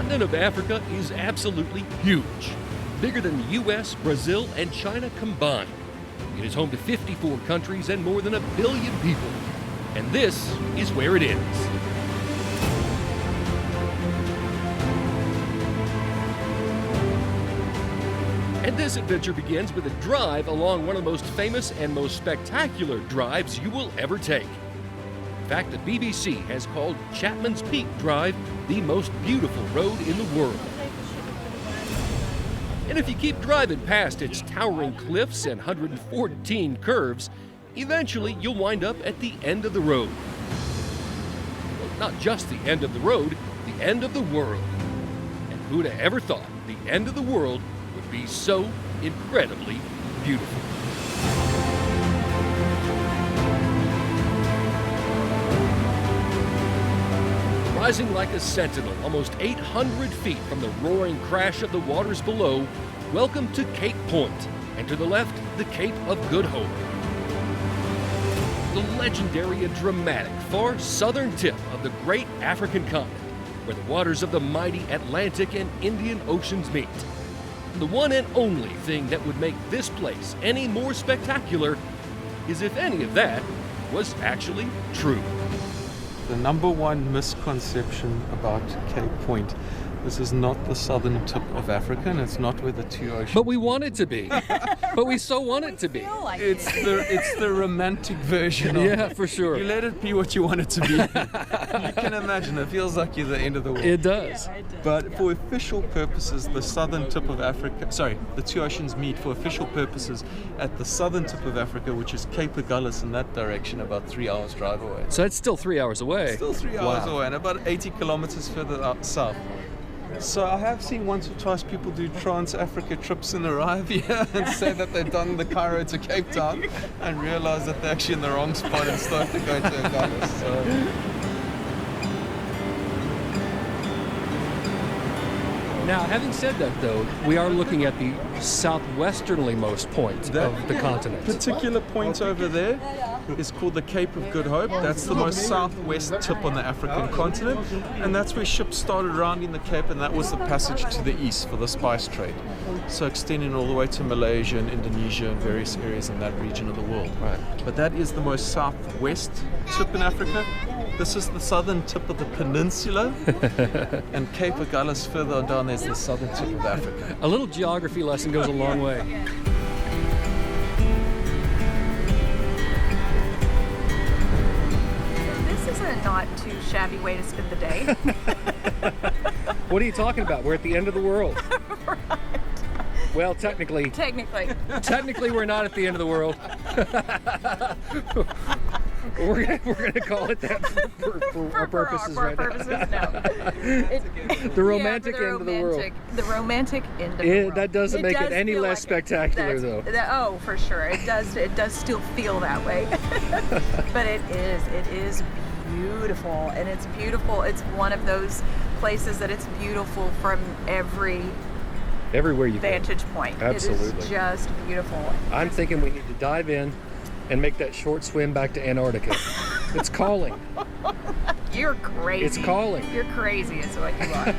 continent of Africa is absolutely huge, bigger than the US, Brazil, and China combined. It is home to 54 countries and more than 1 billion people. And this is where it ends. And this adventure begins with a drive along one of the most famous and most spectacular drives you will ever take. In fact, the BBC has called Chapman's Peak Drive the most beautiful road in the world. And if you keep driving past its towering cliffs and 114 curves, eventually you'll wind up at the end of the road. Well, not just the end of the road, the end of the world. And who'd have ever thought the end of the world would be so incredibly beautiful? Rising like a sentinel, almost 800 feet from the roaring crash of the waters below, welcome to Cape Point, and to the left, the Cape of Good Hope. The legendary and dramatic far southern tip of the great African continent, where the waters of the mighty Atlantic and Indian Oceans meet. The one and only thing that would make this place any more spectacular is if any of that was actually true. The number one misconception about Cape Point, this is not the southern tip of Africa, and it's not where the two oceans. But we want it to be. But we so want it to be. It's the romantic version of Yeah, it. for sure. You let it be what you want it to be. You can imagine, it feels like you're the end of the world. It does. But for official purposes, the southern tip of Africa, the two oceans meet for official purposes at the southern tip of Africa, which is Cape Agulhas in that direction, about 3 hours drive away. So it's still 3 hours away. Still 3 hours away, and about 80 kilometers further out south. So I have seen once or twice people do trans-Africa trips and arrive here and say that they've done the Cairo to Cape Town and realize that they're actually in the wrong spot and start to go to Agulhas. So. Now, having said that, though, we are looking at the southwesternlymost point of the continent. Particular point over there is called the Cape of Good Hope. That's the most southwest tip on the African continent, and that's where ships started rounding the Cape, and that was the passage to the east for the spice trade. So extending all the way to Malaysia and Indonesia and various areas in that region of the world. Right. But that is the most southwest tip in Africa. This is the southern tip of the peninsula, and Cape Agulhas further down there's the southern tip of Africa. A little geography lesson goes a long way. This is a not too shabby way to spend the day. What are you talking about? We're at the end of the world. Right. Well, technically, we're not at the end of the world. We're gonna call it that for our purposes right now. The romantic end of the world. The romantic end of the world. That doesn't make it any less spectacular, though. Oh, for sure. It does still feel that way. But it is beautiful, and it's beautiful. It's one of those places that it's beautiful from everywhere you vantage point. Absolutely. It is just beautiful. I'm thinking we need to dive in and make that short swim back to Antarctica. It's calling. You're crazy. It's calling. You're crazy is what you are.